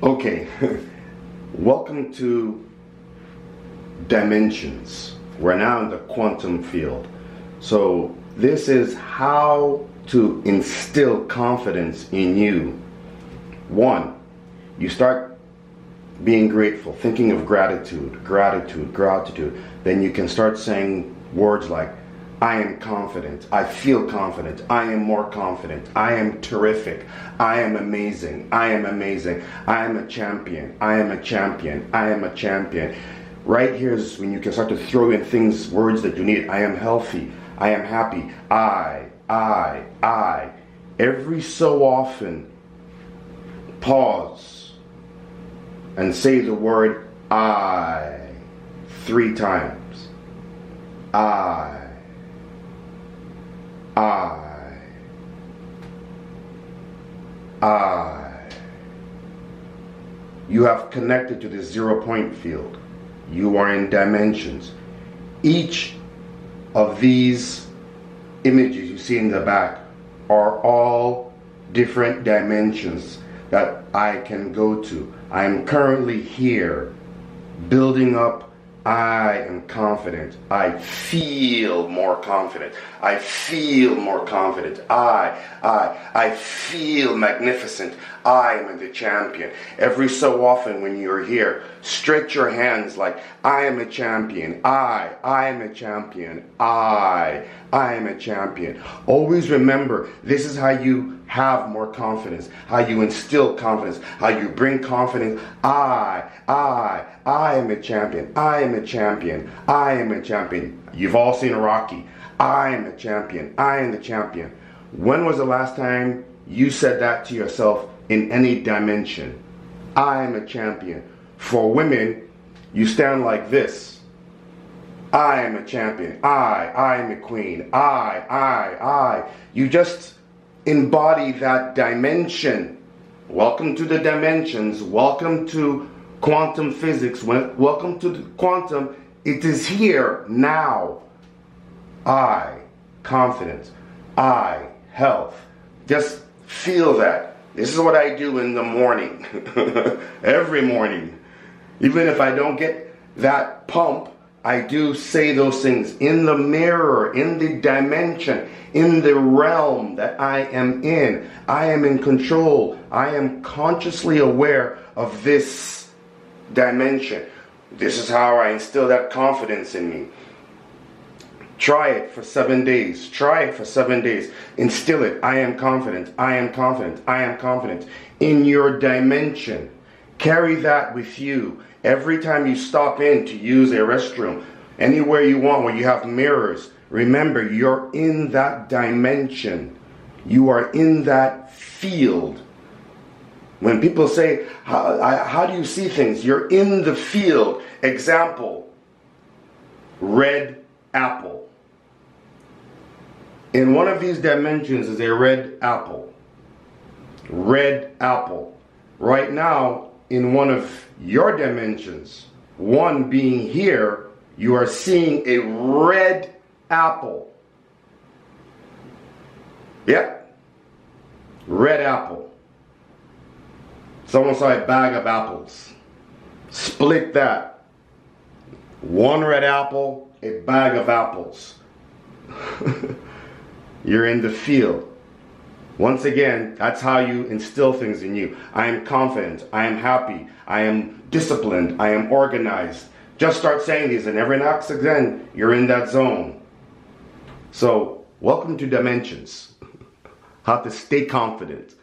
Okay, welcome to Dimensions. We're now in the quantum field. So this is how to instill confidence in you. One, you start being grateful, thinking of gratitude. Then you can start saying words like, I am confident, I feel confident, I am more confident, I am terrific, I am amazing, I am amazing, I am a champion, I am a champion, I am a champion. Right here is when you can start to throw in things, words that you need. I am healthy, I am happy, I. Every so often, pause and say the word I 3 times. I. You have connected to the 0 point field. You are in dimensions. Each of these images you see in the back are all different dimensions that I can go to. I am currently here building up. I am confident. I feel more confident. I feel more confident. I feel magnificent. I am the champion. Every so often when you're here, stretch your hands like, I am a champion. I am a champion. I am a champion. Always remember, this is how you have more confidence, how you instill confidence, how you bring confidence. I am a champion. I am a champion. I am a champion. You've all seen Rocky. I am a champion. I am the champion. When was the last time you said that to yourself in any dimension? I am a champion. For women, you stand like this. I am a champion. I am a queen. I. You just embody that dimension. Welcome to the dimensions. Welcome to quantum physics. Welcome to the quantum. It is here now. I, confidence. I, health. Just feel that. This is what I do in the morning. Every morning. Even if I don't get that pump, I do say those things in the mirror, in the dimension, in the realm that I am in. I am in control. I am consciously aware of this dimension. This is how I instill that confidence in me. Try it for 7 days. Try it for 7 days. Instill it. I am confident. I am confident. I am confident. In your dimension. Carry that with you. Every time you stop in to use a restroom, anywhere you want where you have mirrors, remember you're in that dimension. You are in that field. When people say, how do you see things? You're in the field. Example, red apple. In one of these dimensions is a red apple. Red apple. Right now, in one of your dimensions, one being here, you are seeing a red apple. Yep. Red apple. Someone saw a bag of apples. Split that. One red apple, a bag of apples. You're in the field. Once again, that's how you instill things in you. I am confident. I am happy. I am disciplined. I am organized. Just start saying these, and every now and again, you're in that zone. So, welcome to Dimensions. How to stay confident.